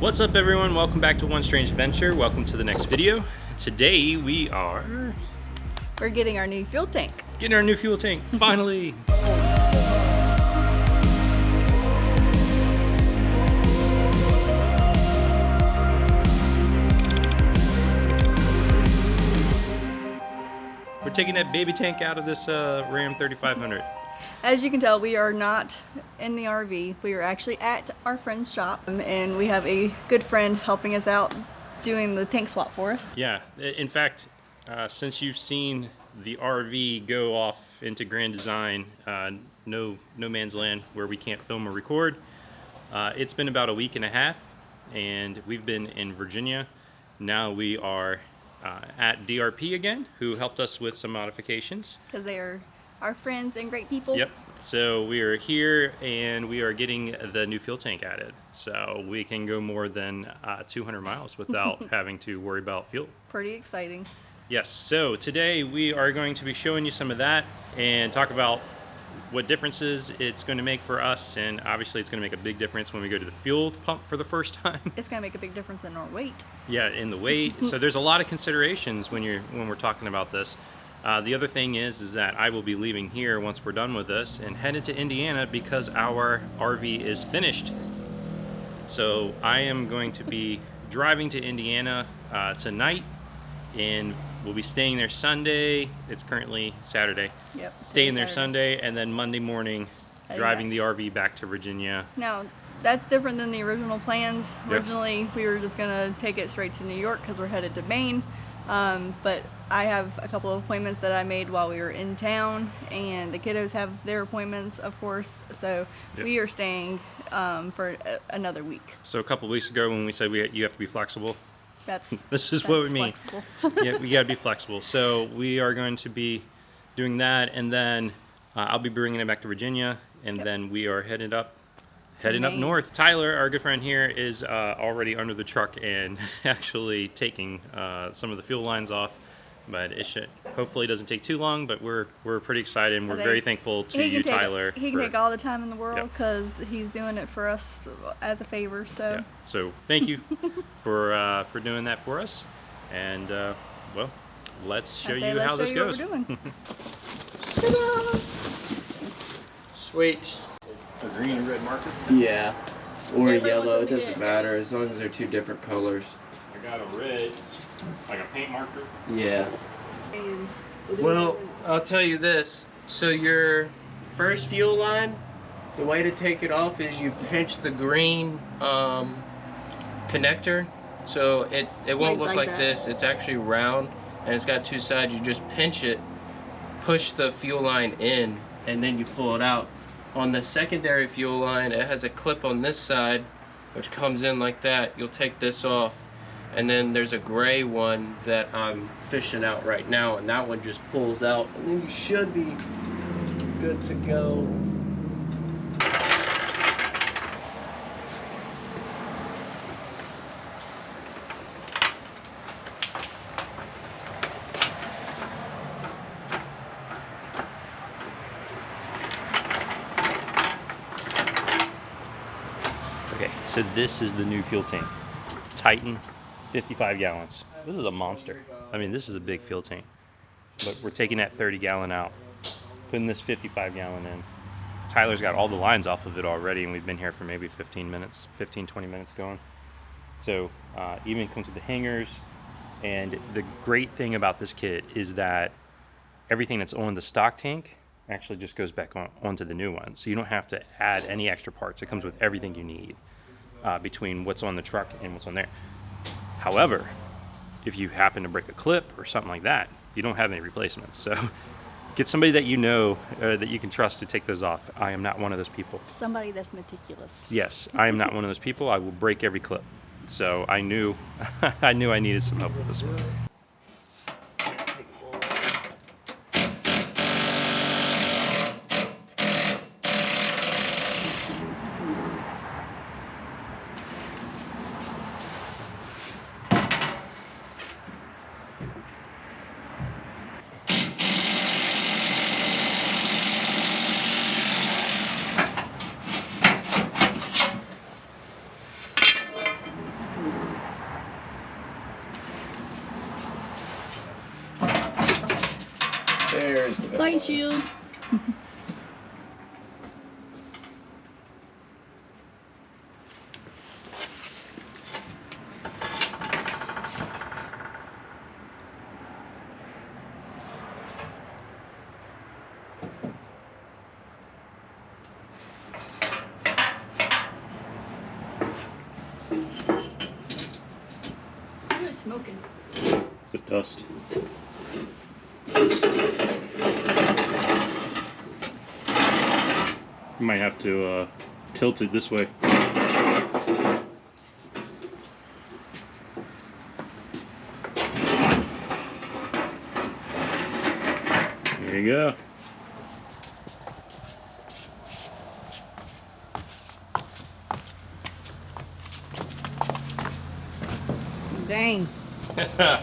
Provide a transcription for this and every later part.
What's up everyone, welcome back to One Strange Adventure. Welcome to the next video. Today we're getting our new fuel tank. Getting our new fuel tank, finally. We're taking that baby tank out of this Ram 3500. As you can tell, we are not in the RV. We are actually at our friend's shop, and we have a good friend helping us out doing the tank swap for us. Yeah, in fact, since you've seen the RV go off into grand design, no man's land where we can't film or record, it's been about a week and a half, and we've been in Virginia. Now we are at DRP again, who helped us with some modifications. Because they are our friends and great people. Yep. So we are here and we are getting the new fuel tank added. So we can go more than 200 miles without having to worry about fuel. Pretty exciting. Yes. So today we are going to be showing you some of that and talk about what differences it's going to make for us. And obviously it's going to make a big difference when we go to the fuel pump for the first time. It's going to make a big difference in our weight. Yeah, in the weight. So there's a lot of considerations when we're talking about this. The other thing is that I will be leaving here once we're done with this and headed to Indiana because our RV is finished. So I am going to be driving to Indiana tonight, and we'll be staying there Sunday. It's currently Saturday. Yep. Staying there Sunday, and then Monday morning driving the RV back to Virginia. Now, that's different than the original plans. Yep. Originally, we were just going to take it straight to New York because we're headed to Maine. But I have a couple of appointments that I made while we were in town, and the kiddos have their appointments, of course, so Yep. we are staying for another week. So a couple of weeks ago when we said you have to be flexible, this is that's what we mean. flexible. Yeah, we got to be flexible. So we are going to be doing that, and then I'll be bringing it back to Virginia, and Yep. then we are heading up north. Tyler, our good friend here, is already under the truck and actually taking some of the fuel lines off. But it should hopefully doesn't take too long. But we're pretty excited, and we're very thankful to you, Tyler. He can take all the time in the world Yep. because he's doing it for us as a favor. So Yeah. So thank you for doing that for us. And well, let's show you how this goes. What we're doing. Ta-da! Sweet. A green and red marker. Yeah. Or Everyone yellow, it doesn't doesn't get- matter as long as they're two different colors. I got a red, like a paint marker. Yeah. And Well, I'll tell you this. So your first fuel line, the way to take it off is you pinch the green connector. So it won't look like that. this. It's actually round and it's got two sides. You just pinch it, push the fuel line in, and then you pull it out. On the secondary fuel line, it has a clip on this side which comes in like that. You'll take this off, and then there's a gray one that I'm fishing out right now, and that one just pulls out, and then you should be good to go. Okay, so this is the new fuel tank. Titan, 55 gallons. This is a monster. I mean, this is a big fuel tank. But we're taking that 30 gallon out, putting this 55 gallon in. Tyler's got all the lines off of it already, and we've been here for maybe 15 minutes, 15, 20 minutes going. So even comes with the hangers. And the great thing about this kit is that everything that's on the stock tank actually just goes back onto the new one. So you don't have to add any extra parts. It comes with everything you need between what's on the truck and what's on there. However, if you happen to break a clip or something like that, you don't have any replacements. So get somebody that you know that you can trust to take those off. I am not one of those people. somebody that's meticulous. Yes, I am not one of those people. I will break every clip. So I knew I needed some help with this one. There's the Sight shield. It's smoking. It's the dust. You might have to tilt it this way. There you go. Dang. Yeah,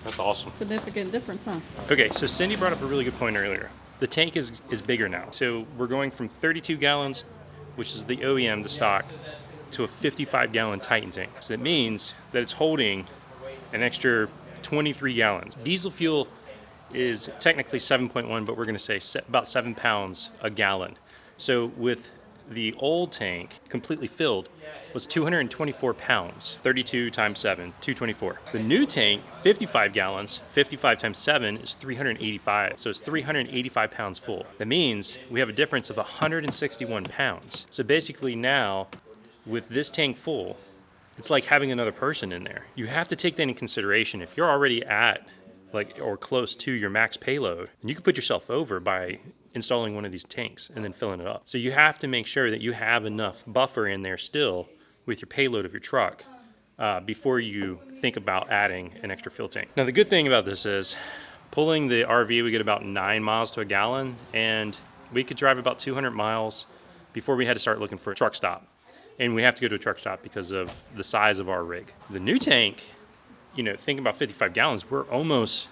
that's awesome. Significant difference, huh? Okay, so Cindy brought up a really good point earlier. The tank is bigger now. So we're going from 32 gallons, which is the OEM, the stock, to a 55-gallon Titan tank. So that means that it's holding an extra 23 gallons. Diesel fuel is technically 7.1, but we're gonna say about 7 pounds a gallon. So with the old tank completely filled was 224 pounds. 32 times 7, 224. The new tank, 55 gallons, 55 times 7 is 385. So it's 385 pounds full. That means we have a difference of 161 pounds. So basically now, with this tank full, it's like having another person in there. You have to take that in consideration. If you're already at or close to your max payload, and you can put yourself over by installing one of these tanks and then filling it up. So you have to make sure that you have enough buffer in there still with your payload of your truck before you think about adding an extra fuel tank. Now the good thing about this is pulling the RV, we get about 9 miles to a gallon, and we could drive about 200 miles before we had to start looking for a truck stop. And we have to go to a truck stop because of the size of our rig. The new tank, you know, thinking about 55 gallons, we're almost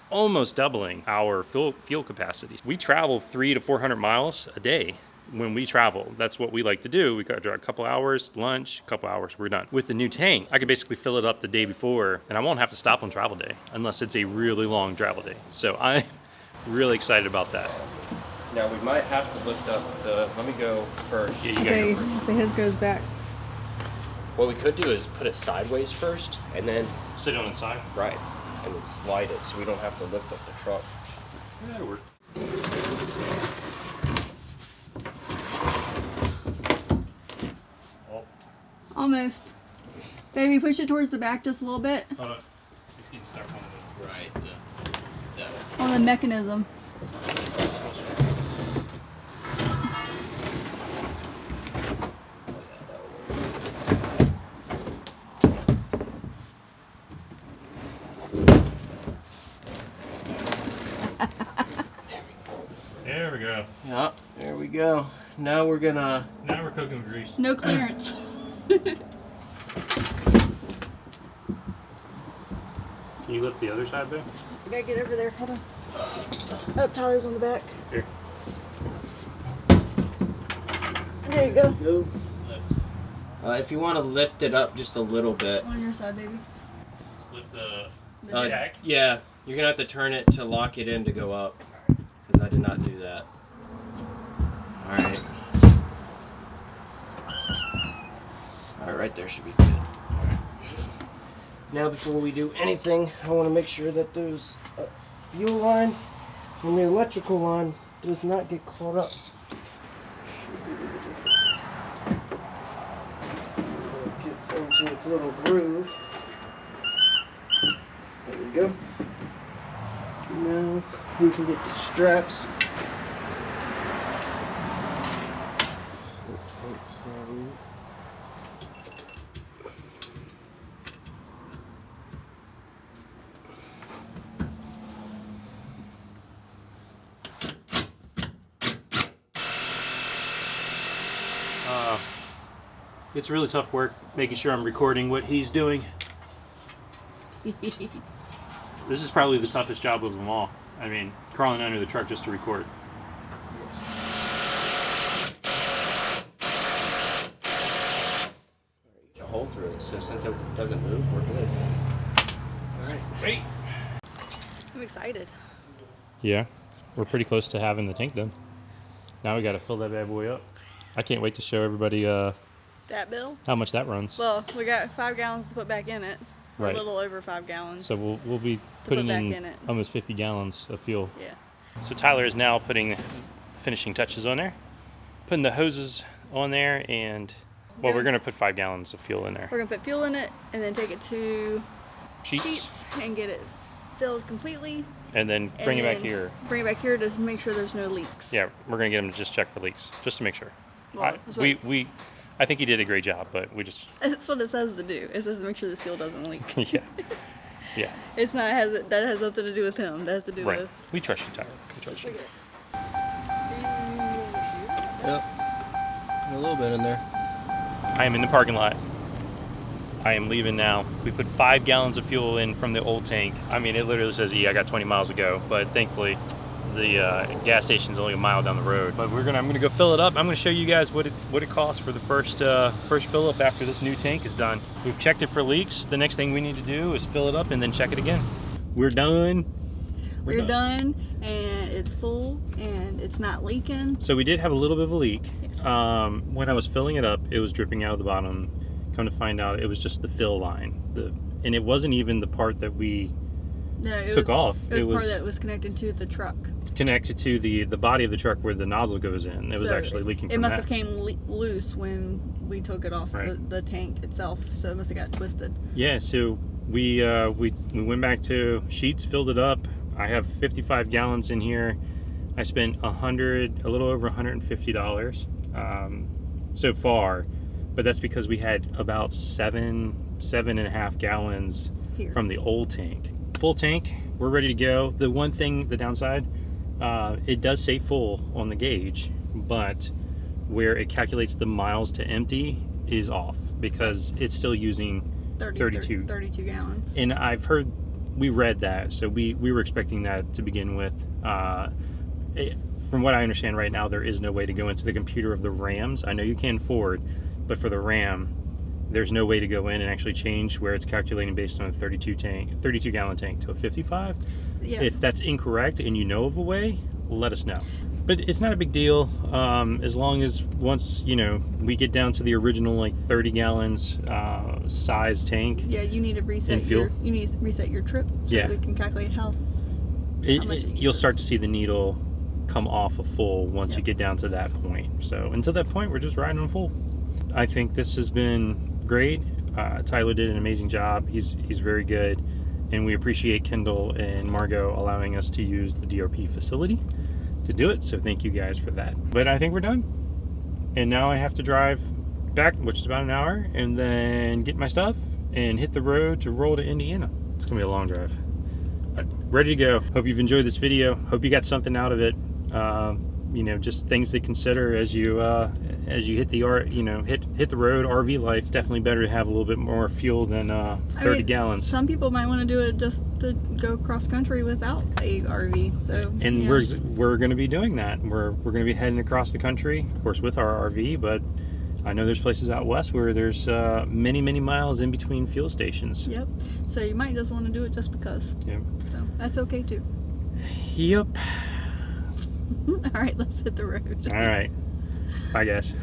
doubling our fuel capacity. We travel 300 to 400 miles a day when we travel. That's what we like to do. We got to drive a couple hours, lunch, a couple hours, we're done. With the new tank, I could basically fill it up the day before, and I won't have to stop on travel day unless it's a really long travel day. So I'm really excited about that. Now we might have to lift up the, let me go first. Yeah, you gotta go first. So his goes back. What we could do is put it sideways first and then, Sit on the side. right, and then slide it so we don't have to lift up the truck. Yeah, that'll work. Almost. Baby, push it towards the back just a little bit. Hold on. It's getting stuck on the Right. On the mechanism. There we go. Yeah, there we go. Now we're gonna... Now we're cooking with grease. No clearance. Can you lift the other side, babe? I gotta get over there. Hold on. Oh, Tyler's on the back. Here. There you go. Go. If you want to lift it up just a little bit. On your side, baby. Lift the jack? Yeah, you're gonna have to turn it to lock it in to go up. Because I did not do that. Alright. Alright, right there should be good. Alright. Now before we do anything, I want to make sure that those fuel lines and the electrical line does not get caught up. It gets into its little groove. There we go. Now we can get the straps. It's really tough work making sure I'm recording what he's doing. This is probably the toughest job of them all. I mean, crawling under the truck just to record. A hole through it, so since it doesn't move, we're good. Alright. Wait. I'm excited. Yeah. we're pretty close to having the tank done. Now we got to fill that bad boy up. I can't wait to show everybody That bill? how much that runs. Well, we got 5 gallons to put back in it. Right. A little over 5 gallons. So we'll be put putting back in in it. almost 50 gallons of fuel. Yeah. So Tyler is now putting finishing touches on there, putting the hoses on there, and well, we're gonna put 5 gallons of fuel in there. We're gonna put fuel in it and then take it to Sheets. and get it filled completely. And then bring it back then here. Bring it back here to make sure there's no leaks. Yeah, we're gonna get him to just check for leaks, just to make sure. Well, I think he did a great job, but we just that's what it says to do. It says to make sure the seal doesn't leak. yeah, yeah. It's not that has nothing to do with him. That has to do Right. with. We trust you, Tyler. We trust you. Yep. A little bit in there. I am in the parking lot. I am leaving now. We put 5 gallons of fuel in from the old tank. I mean, it literally says, I got 20 miles to go, but thankfully the gas station's only a mile down the road. But I'm gonna go fill it up. I'm gonna show you guys what it costs for the first fill up after this new tank is done. We've checked it for leaks. The next thing we need to do is fill it up and then check it again. We're done. We're done, and it's full, and it's not leaking. So we did have a little bit of a leak. Yes. When I was filling it up, it was dripping out of the bottom. Come to find out, it was just the fill line. And it wasn't even the part that we took off. It was part that was connected to the truck. Connected to the body of the truck where the nozzle goes in. It was actually leaking It from must that. have came loose when we took it off Right. the tank itself, so it must have got twisted. Yeah, so we went back to Sheets, filled it up. I have 55 gallons in here. I spent a little over $150 so far, but that's because we had about seven and a half gallons Here. from the old tank. Full tank, we're ready to go. The one thing, the downside, it does say full on the gauge, but where it calculates the miles to empty is off because it's still using 32 gallons. And we read that, so we were expecting that to begin with. From what I understand right now, there is no way to go into the computer of the Rams. I know you can Ford, but for the Ram, there's no way to go in and actually change where it's calculating based on a 32 gallon tank to a 55. Yeah. If that's incorrect and you know of a way, let us know. But it's not a big deal as long as once we get down to the original like 30 gallons size tank. Yeah, you need to reset your trip so Yeah. that we can calculate how much it You'll uses. start to see the needle come off of full once you get down to that point. So until that point, we're just riding on full. I think this has been great. Tyler did an amazing job. He's very good, and we appreciate Kendall and Margot allowing us to use the DRP facility to do it. So thank you guys for that. But I think we're done. And now I have to drive back, which is about an hour, and then get my stuff and hit the road to roll to Indiana. It's gonna be a long drive. But ready to go. Hope you've enjoyed this video. Hope you got something out of it. Just things to consider as you hit the hit the road. RV life. It's definitely better to have a little bit more fuel than 30 gallons. Some people might want to do it just to go cross country without a RV. So And yeah. we're going to be doing that. We're going to be heading across the country, of course, with our RV. But I know there's places out west where there's many miles in between fuel stations. Yep. So you might just want to do it just because. Yep. So that's okay too. Yep. All right, let's hit the road. All right. Bye, guys.